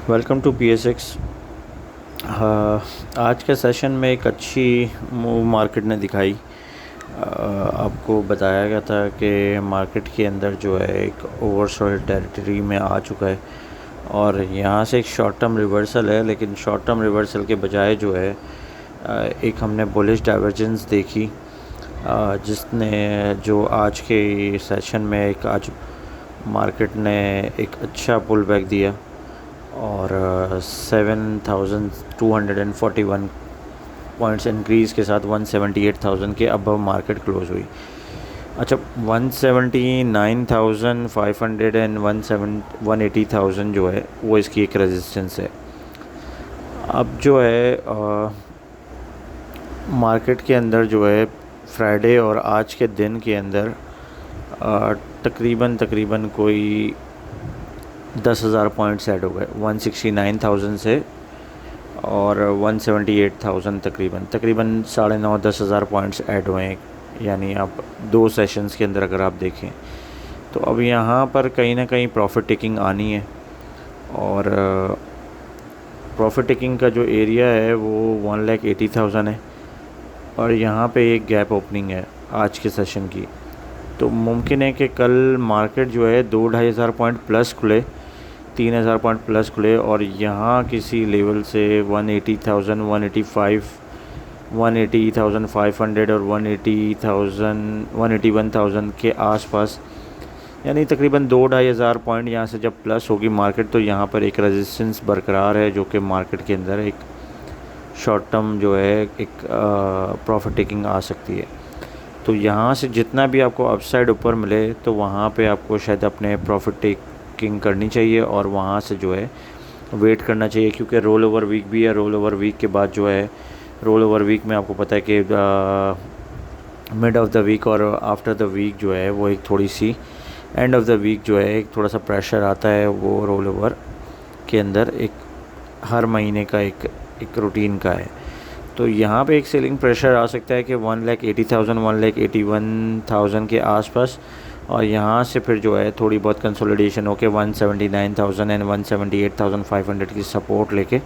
Welcome to PSX। आज के session में एक अच्छी मूव मार्केट ने दिखाई। आपको बताया गया था कि मार्केट के अंदर जो है एक ओवरसोल्ड टेरिटरी में आ चुका है और यहाँ से एक शॉर्ट टर्म रिवर्सल है, लेकिन शॉर्ट टर्म रिवर्सल के बजाय जो है एक हमने बुलिश डाइवर्जेंस देखी, जिसने जो आज के सेशन में एक आज मार्केट ने एक अच्छा पुल बैक दिया और 7,241 पॉइंट्स इंक्रीज़ के साथ 178,000 के अबव मार्केट क्लोज हुई। अच्छा, 179,500 एंड 180,000 जो है वो इसकी एक रेजिस्टेंस है। अब जो है मार्केट के अंदर जो है फ्राइडे और आज के दिन के अंदर तकरीबन कोई 10,000 पॉइंट्स ऐड हो गए 169,000 से और 178,000 तकरीबन 9,500-10,000 पॉइंट्स ऐड हुए हैं। यानी आप 2 सेशंस के अंदर अगर आप देखें तो अब यहाँ पर कहीं ना कहीं प्रॉफिट टेकिंग आनी है और प्रॉफिट टेकिंग का जो एरिया है वो 1,80,000 है और यहाँ पे एक गैप ओपनिंग है आज के सेशन की। तो मुमकिन है कि कल मार्केट जो है 2-2,500 पॉइंट प्लस खुले, 3,000 पॉइंट प्लस खुले और यहाँ किसी लेवल से 180,000, 185, 180,500 और 181,000 के आसपास, यानी तकरीबन 2-2,500 पॉइंट यहाँ से जब प्लस होगी मार्केट तो यहाँ पर एक रेजिस्टेंस बरकरार है, जो कि मार्केट के अंदर एक शॉर्ट टर्म जो है एक प्रॉफिट टेकिंग आ सकती है। तो यहाँ से जितना भी आपको अपसाइड ऊपर मिले तो वहाँ पे आपको शायद अपने प्रॉफिट टेकिंग करनी चाहिए और वहाँ से जो है वेट करना चाहिए, क्योंकि रोल ओवर वीक भी है। रोल ओवर वीक के बाद जो है रोल ओवर वीक में आपको पता है कि मिड ऑफ द वीक और आफ्टर द वीक जो है वो एक थोड़ी सी एंड ऑफ द वीक जो है एक थोड़ा सा प्रेशर आता है वो रोल ओवर के अंदर, एक हर महीने का एक रूटीन का है। तो यहाँ पे एक सेलिंग प्रेशर आ सकता है कि 1,80,000, 1,81,000 के आसपास और यहाँ से फिर जो है थोड़ी बहुत कंसोलिडेशन होकर 179,000 एंड 178,500 की सपोर्ट लेके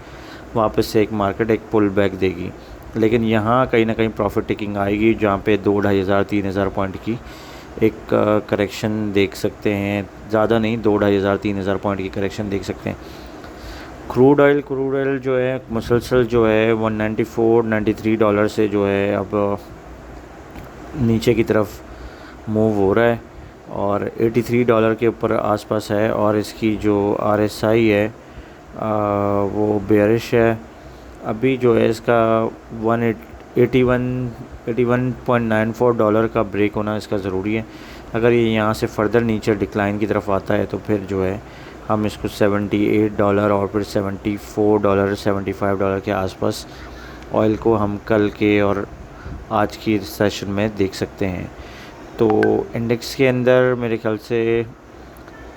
वापस से एक मार्केट एक पुल बैक देगी। लेकिन यहाँ कहीं ना कहीं प्रॉफिट टेकिंग आएगी, जहाँ पे 2-2,500-3,000 पॉइंट की एक करेक्शन देख सकते हैं। ज़्यादा नहीं, 2-2,500-3,000 पॉइंट की करेक्शन देख सकते हैं। क्रूड ऑयल जो है मुसलसल जो है $194-93 से जो है अब नीचे की तरफ मूव हो रहा है और $83 के ऊपर आसपास है और इसकी जो RSI है वो बेयरिश है। अभी जो है इसका 81.94 डॉलर का ब्रेक होना इसका ज़रूरी है। अगर ये यहाँ से फर्दर नीचे डिक्लाइन की तरफ आता है तो फिर जो है हम इसको $78 और फिर $74, $75 के आसपास ऑयल को हम कल के और आज की सेशन में देख सकते हैं। तो इंडेक्स के अंदर मेरे ख्याल से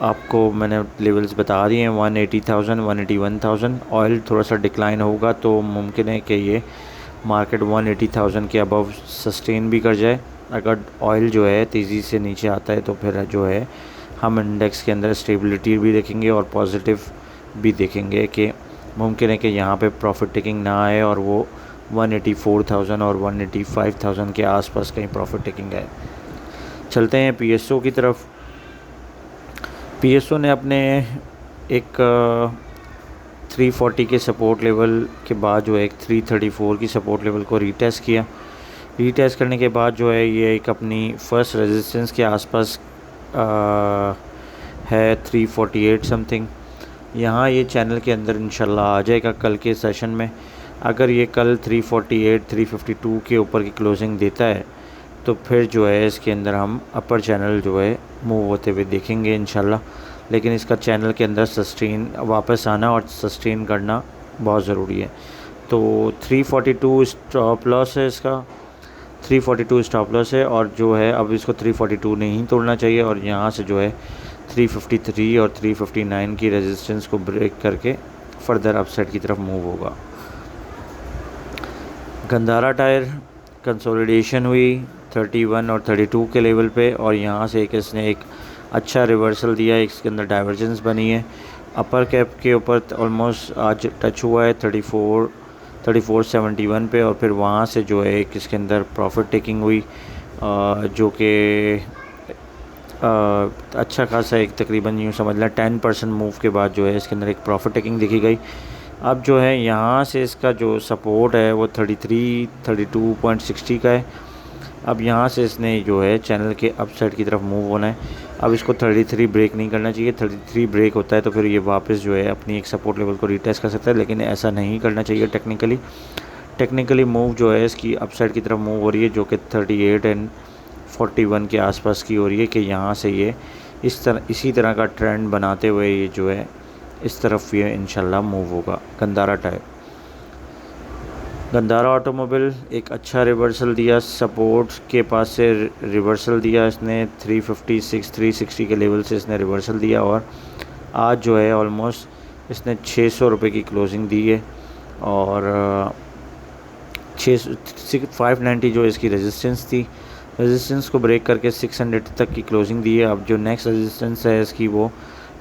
आपको मैंने लेवल्स बता दिए हैं, 180,000, 181,000। ऑयल थोड़ा सा डिक्लाइन होगा तो मुमकिन है कि ये मार्केट 180,000 के अबव सस्टेन भी कर जाए। अगर ऑयल जो है तेज़ी से नीचे आता है तो फिर जो है हम इंडेक्स के अंदर स्टेबिलिटी भी देखेंगे और पॉजिटिव भी देखेंगे कि मुमकिन है कि यहाँ पे प्रॉफिट टेकिंग ना आए और वो 184,000 और 185,000 के आसपास कहीं प्रॉफिट टेकिंग आए। चलते हैं PSO की तरफ। PSO ने अपने एक 340 के सपोर्ट लेवल के बाद जो है एक 334 की सपोर्ट लेवल को रीटेस्ट किया। रीटेस्ट करने के बाद जो है ये एक अपनी फर्स्ट रेजिस्टेंस के आसपास है 348 समथिंग। यहाँ ये चैनल के अंदर इंशाल्लाह आ जाएगा कल के सेशन में। अगर ये कल 348, 352 के ऊपर की क्लोजिंग देता है तो फिर जो है इसके अंदर हम अपर चैनल जो है मूव होते हुए देखेंगे इंशाल्लाह। लेकिन इसका चैनल के अंदर सस्टेन वापस आना और सस्टेन करना बहुत ज़रूरी है। तो 342 स्टॉप लॉस है इसका, 342 स्टॉप लॉस है और जो है अब इसको 342 नहीं तोड़ना चाहिए और यहाँ से जो है 353 और 359 की रेजिस्टेंस को ब्रेक करके फर्दर अपसाइड की तरफ मूव होगा। गंदारा टायर कंसोलिडेशन हुई 31 और 32 के लेवल पे और यहाँ से इसने एक अच्छा रिवर्सल दिया, इसके अंदर डाइवर्जेंस बनी है अपर कैप के ऊपर ऑलमोस्ट आज टच हुआ है 3471 पे, और फिर वहाँ से जो है एक इसके अंदर प्रॉफिट टेकिंग हुई, जो कि अच्छा खासा एक तकरीबन यूँ समझ लें 10% मूव के बाद जो है इसके अंदर एक प्रॉफिट टेकिंग दिखी गई। अब जो है यहाँ से इसका जो सपोर्ट है वो 32.60 का है। अब यहाँ से इसने जो है चैनल के अपसाइड की तरफ मूव होना है। अब इसको 33 ब्रेक नहीं करना चाहिए। 33 ब्रेक होता है तो फिर ये वापस जो है अपनी एक सपोर्ट लेवल को रीटेस्ट कर सकता है, लेकिन ऐसा नहीं करना चाहिए। टेक्निकली मूव जो है इसकी अपसाइड की तरफ मूव हो रही है, जो कि 38 एंड 41 के आसपास की हो रही है, कि यहाँ से ये इसी तरह का ट्रेंड बनाते हुए ये जो है इस तरफ ये इंशाल्लाह मूव होगा। गंदारा ऑटोमोबाइल एक अच्छा रिवर्सल दिया, सपोर्ट के पास से रिवर्सल दिया इसने 356 360 के लेवल से इसने रिवर्सल दिया, और आज जो है ऑलमोस्ट इसने 600 रुपये की क्लोजिंग दी है, और 590 जो इसकी रेजिस्टेंस थी, रेजिस्टेंस को ब्रेक करके 600 तक की क्लोजिंग दी है। अब जो नेक्स्ट रेजिस्टेंस है इसकी, वो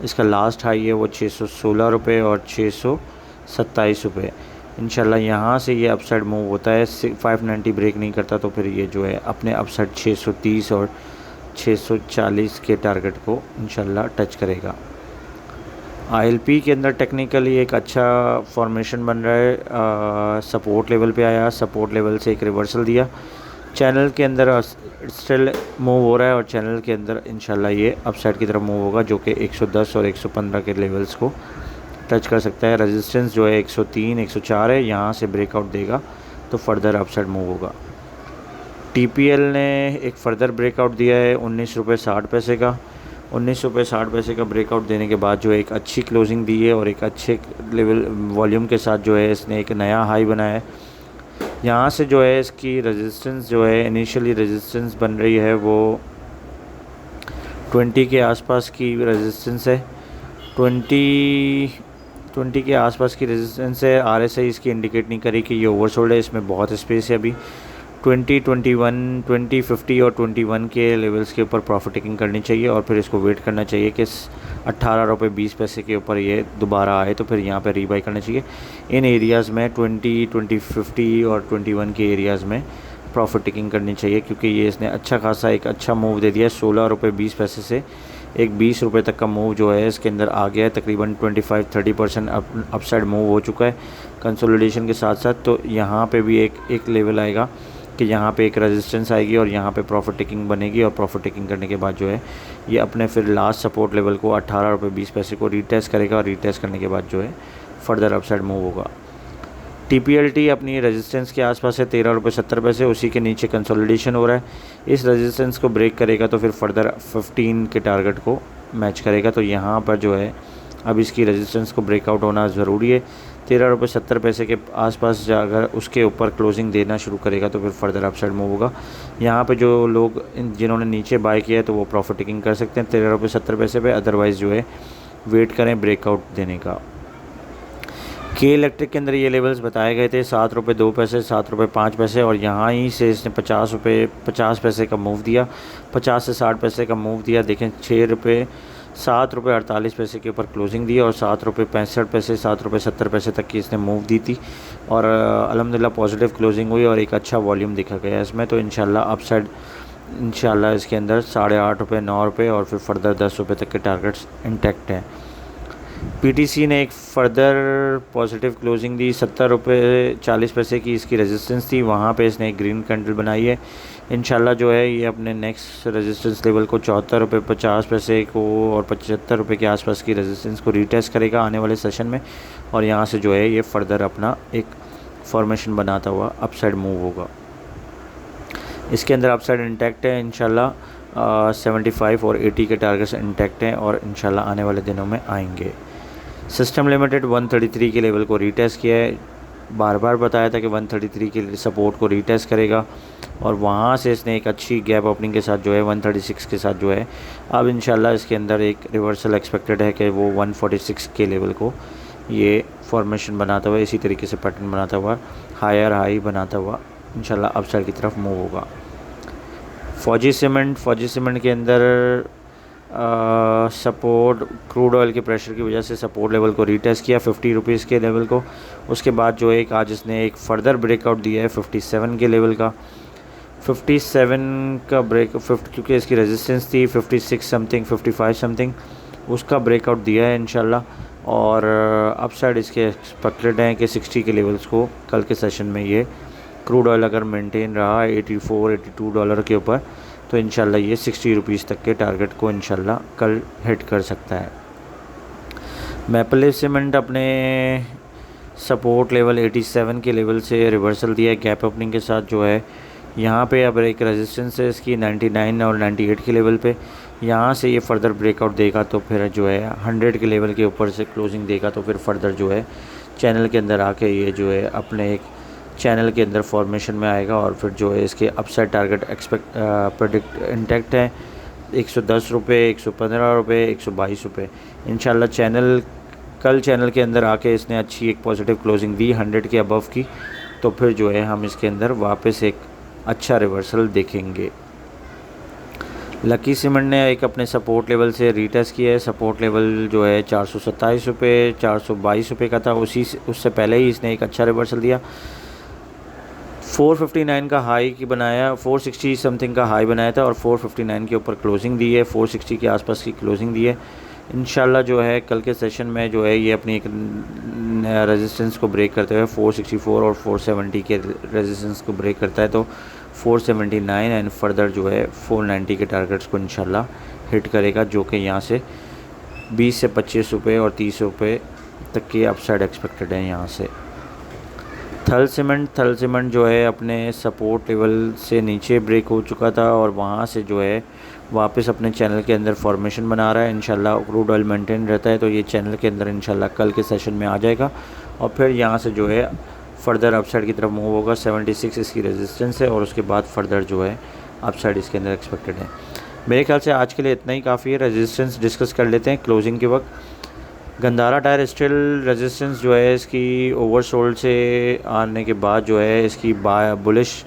इसका लास्ट हाई है वो 616 रुपये और 627 रुपये। इंशाल्लाह यहाँ से ये अपसाइड मूव होता है, 590 ब्रेक नहीं करता तो फिर ये जो है अपने अपसाइड 630 और 640 के टारगेट को इंशाल्लाह टच करेगा। ILP के अंदर टेक्निकली एक अच्छा फॉर्मेशन बन रहा है, सपोर्ट लेवल पे आया, सपोर्ट लेवल से एक रिवर्सल दिया, चैनल के अंदर स्टिल मूव हो रहा है, और चैनल के अंदर इंशाल्लाह ये अपसाइड की तरफ मूव होगा, जो कि 110 और 115 के लेवल्स को टच कर सकता है। रेजिस्टेंस जो है 103 104 है, यहाँ से ब्रेकआउट देगा तो फर्दर अपसाइड मूव होगा। TPL ने एक फ़र्दर ब्रेकआउट दिया है 19 रुपये 60 पैसे का। 19 रुपये 60 पैसे का ब्रेकआउट देने के बाद जो है एक अच्छी क्लोजिंग दी है, और एक अच्छे लेवल वॉल्यूम के साथ जो है इसने एक नया हाई बनाया है। यहाँ से जो है इसकी रेजिस्टेंस जो है इनिशियली रेजिस्टेंस बन रही है वो 20 के आसपास की रेजिस्टेंस है, 20 के आसपास की रेजिस्टेंस है। RSI इसकी इंडिकेट नहीं करी कि ये ओवरसोल्ड है, इसमें बहुत स्पेस है अभी। 20, 21, 20, 50 और 21 के लेवल्स के ऊपर प्रॉफिट टेकिंग करनी चाहिए, और फिर इसको वेट करना चाहिए कि 18 रुपये 20 पैसे के ऊपर ये दोबारा आए तो फिर यहाँ पे रीबाई करना चाहिए। इन एरियाज़ में 20, 50 और 21 के एरियाज़ में प्रॉफिट टेकिंग करनी चाहिए, क्योंकि ये इसने अच्छा खासा एक अच्छा मूव दे दिया है। 16 रुपये 20 पैसे से एक 20 रुपये तक का मूव जो है इसके अंदर आ गया है, तकरीबन 25-30% अपसाइड मूव हो चुका है कंसोलिडेशन के साथ साथ। तो यहाँ पे भी एक लेवल आएगा कि यहाँ पे एक रेजिस्टेंस आएगी, और यहाँ पे प्रॉफिट टेकिंग बनेगी, और प्रॉफिट टेकिंग करने के बाद जो है ये अपने फिर लास्ट सपोर्ट लेवल को 18 रुपये 20 पैसे को रीटेस्ट करेगा, और रीटेस्ट करने के बाद जो है फर्दर अपसाइड मूव होगा। TPLT अपनी रेजिस्टेंस के आसपास है 13 रुपये 70 पैसे, उसी के नीचे कंसोलिडेशन हो रहा है। इस रेजिस्टेंस को ब्रेक करेगा तो फिर फर्दर 15 के टारगेट को मैच करेगा। तो यहाँ पर जो है अब इसकी रेजिस्टेंस को ब्रेकआउट होना ज़रूरी है। 13 रुपये 70 पैसे के आसपास अगर उसके ऊपर क्लोजिंग देना शुरू करेगा तो फिर फर्दर अपसाइड मूव होगा। यहाँ पे जो लोग जिन्होंने नीचे बाय किया है तो वो प्रॉफिट टेकिंग कर सकते हैं 13 रुपये 70 पैसे पे, अदरवाइज़ जो है वेट करें ब्रेकआउट देने का। के इलेक्ट्रिक के अंदर ये लेवल्स बताए गए थे 7 रुपये 2 पैसे, 7 रुपये 5 पैसे, और यहाँ ही से इसने 50 रुपये 50 पैसे का मूव दिया, 50 से 60 पैसे का मूव दिया। देखें 7 रुपये 48 पैसे के ऊपर क्लोजिंग दी, और 7 रुपये 65 पैसे 7 रुपये 70 पैसे तक की इसने मूव दी थी, और अल्हम्दुलिल्लाह पॉजिटिव क्लोजिंग हुई और एक अच्छा वॉल्यूम दिखा गया इसमें। तो इंशाल्लाह अपसाइड इंशाल्लाह इसके अंदर 8.5 रुपये 9 रुपये और फिर फर्दर 10 रुपये तक के टारगेट्स इंटैक्ट हैं। PTC ने एक फ़र्दर पॉजिटिव क्लोजिंग दी, 70 रुपये 40 पैसे की इसकी रेजिस्टेंस थी, वहाँ पे इसने एक ग्रीन कैंडल बनाई है। इंशाल्लाह जो है ये अपने नेक्स्ट रेजिस्टेंस लेवल को 74 रुपये 50 पैसे को और 75 रुपये के आसपास की रेजिस्टेंस को रीटेस्ट करेगा आने वाले सेशन में, और यहाँ से जो है ये फ़र्दर अपना एक फॉर्मेशन बनाता हुआ अपसाइड मूव होगा। इसके अंदर अपसाइड इंटैक्ट है इंशाल्लाह, 75 और 80 के टारगेट्स इंटैक्ट हैं और इंशाल्लाह आने वाले दिनों में आएंगे। सिस्टम लिमिटेड 133 के लेवल को रीटेस्ट किया है, बार बार बताया था कि 133 के सपोर्ट को रीटेस्ट करेगा, और वहाँ से इसने एक अच्छी गैप ओपनिंग के साथ जो है 136 के साथ जो है अब इंशाल्लाह इसके अंदर एक रिवर्सल एक्सपेक्टेड है कि वो 146 के लेवल को ये फॉर्मेशन बनाता हुआ इसी तरीके से पैटर्न बनाता हुआ हायर हाई बनाता हुआ इंशाल्लाह अपसाइड की तरफ मूव होगा। फौजी सीमेंट के अंदर सपोर्ट क्रूड ऑयल के प्रेशर की वजह से सपोर्ट लेवल को रीटेस्ट किया 50 रुपीज़ के लेवल को। उसके बाद जो एक आज इसने एक फ़र्दर ब्रेकआउट दिया है 57 के लेवल का। 57 का ब्रेक 50 क्योंकि इसकी रेजिस्टेंस थी 56 समथिंग 55 समथिंग, उसका ब्रेकआउट दिया है इंशाल्लाह। और अपसाइड इसके एक्सपेक्टेड हैं कि 60 के लेवल्स को कल के सेशन में ये क्रूड ऑयल अगर मेंटेन रहा 84-82 डॉलर के ऊपर तो इंशाल्लाह ये 60 रुपीज़ तक के टारगेट को इंशाल्लाह कल हिट कर सकता है। मैपल लीफ सीमेंट अपने सपोर्ट लेवल 87 के लेवल से रिवर्सल दिया है गैप ओपनिंग के साथ जो है। यहाँ पे अब एक रेजिस्टेंस है इसकी 99 और 98 के लेवल पे। यहाँ से ये फ़र्दर ब्रेकआउट देगा तो फिर जो है 100 के लेवल के ऊपर से क्लोजिंग देगा तो फिर फ़र्दर जो है चैनल के अंदर आके ये जो है अपने एक चैनल के अंदर फॉर्मेशन में आएगा और फिर जो है इसके अपसाइड टारगेट प्रेडिक्ट इंटैक्ट है 110 रुपये, 115 रुपये, 122 रुपये इंशाल्लाह। चैनल के अंदर आके इसने अच्छी एक पॉजिटिव क्लोजिंग दी 100 के अबव की तो फिर जो है हम इसके अंदर वापस एक अच्छा रिवर्सल देखेंगे। लकी सीमेंट ने एक अपने सपोर्ट लेवल से रीटेस्ट किया है। सपोर्ट लेवल जो है 427 रुपये 422 रुपये का था, उससे पहले ही इसने एक अच्छा रिवर्सल दिया। 459 का हाई की बनाया, 460 समथिंग का हाई बनाया था और 459 के ऊपर क्लोजिंग दी है, 460 के आसपास की क्लोजिंग दी है। इंशाल्लाह जो है कल के सेशन में जो है ये अपनी एक रेजिस्टेंस को ब्रेक करते हुए 464 और 470 के रेजिस्टेंस को ब्रेक करता है तो 479 एंड फर्दर जो है 490 के टारगेट्स को इंशाल्लाह हिट करेगा, जो कि यहाँ से 20 से 25 रुपये और 30 रुपये तक के अपसाइड एक्सपेक्टेड है यहाँ से। थल सीमेंट जो है अपने सपोर्ट लेवल से नीचे ब्रेक हो चुका था और वहाँ से जो है वापस अपने चैनल के अंदर फॉर्मेशन बना रहा है। इंशाल्लाह क्रूड ऑयल मेंटेन रहता है तो ये चैनल के अंदर इंशाल्लाह कल के सेशन में आ जाएगा और फिर यहाँ से जो है फ़र्दर अपसाइड की तरफ मूव होगा। 76 इसकी रेजिस्टेंस है और उसके बाद फ़र्दर जो है अपसाइड इसके अंदर एक्सपेक्टेड है। मेरे ख्याल से आज के लिए इतना ही काफ़ी है। रेजिस्टेंस डिस्कस कर लेते हैं क्लोजिंग के वक्त। गंदारा टायर स्टिल रेजिस्टेंस जो है इसकी ओवरसोल्ड से आने के बाद जो है इसकी बुलिश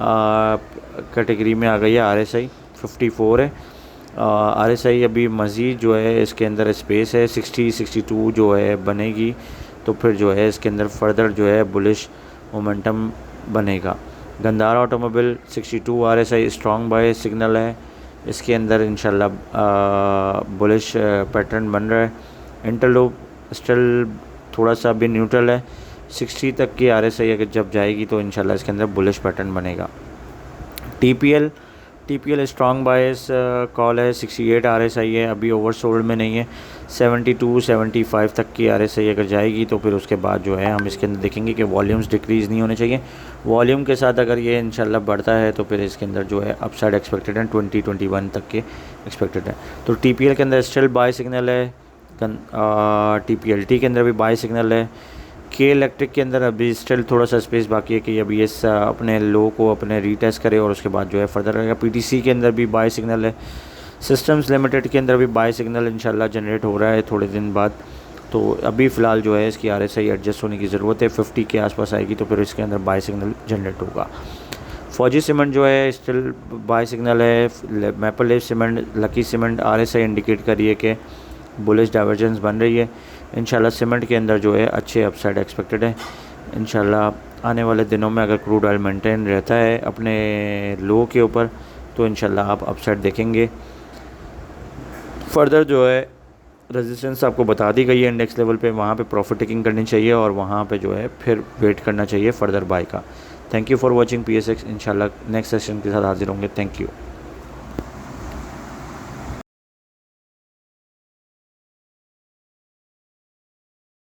कैटेगरी में आ गई है। RSI 54 है। RSI अभी मज़ीद जो है इसके अंदर स्पेस है 60-62 जो है बनेगी तो फिर जो है इसके अंदर फ़र्दर जो है बुलिश मोमेंटम बनेगा। Gandhara automobile 62 RSI strong buy signal है, इसके अंदर इंशाल्लाह बुलिश पैटर्न बन रहा है। इंटरलूप स्टिल थोड़ा सा भी न्यूट्रल है, 60 तक की RSI अगर जब जाएगी तो इंशाल्लाह इसके अंदर बुलिश पैटर्न बनेगा। TPL स्ट्रॉन्ग बायस कॉल है, 68 RSI है, अभी ओवरसोल्ड में नहीं है। 72-75 तक की RSI अगर जाएगी तो फिर उसके बाद जो है हम इसके अंदर देखेंगे कि वॉल्यूम्स डिक्रीज़ नहीं होने चाहिए। वॉल्यूम के साथ अगर ये इंशाल्लाह बढ़ता है तो फिर इसके अंदर जो है अपसाइड एक्सपेक्टेड है 20-21 तक के एक्सपेक्टेड है। तो TPL के अंदर स्टिल बाय सिग्नल है, TPLT के अंदर भी बाय सिग्नल है। के इलेक्ट्रिक के अंदर अभी स्टिल थोड़ा सा स्पेस बाकी है कि अभी ये अपने लो को अपने रीटेस्ट करे और उसके बाद जो है फर्दर रहेगा। PTC के अंदर भी बाय सिग्नल है। सिस्टम्स लिमिटेड के अंदर भी बाय सिग्नल इंशाल्लाह जनरेट हो रहा है थोड़े दिन बाद। तो अभी फ़िलहाल जो है इसकी RSI एडजस्ट होने की ज़रूरत है, 50 के आसपास आएगी तो फिर इसके अंदर बाय सिग्नल जनरेट होगा। फौजी सीमेंट जो है स्टिल बाय सिग्नल है। Maple leaf cement, lucky cement RSI indicate करिए कि बुलिश डाइवर्जेंस बन रही है। इंशाल्लाह सीमेंट के अंदर जो है अच्छे अपसाइड एक्सपेक्टेड है। इंशाल्लाह आने वाले दिनों में अगर क्रूड ऑयल मेंटेन रहता है अपने लो के ऊपर तो इंशाल्लाह आप अपसाइड देखेंगे। फर्दर जो है रेजिस्टेंस आपको बता दी गई है इंडेक्स लेवल पे, वहाँ पे प्रॉफिट टेकिंग करनी चाहिए और वहाँ पे जो है फिर वेट करना चाहिए फर्दर बाय का। Thank you for watching PSX। इंशाल्लाह नेक्स्ट सेशन के साथ हाजिर होंगे। Thank you.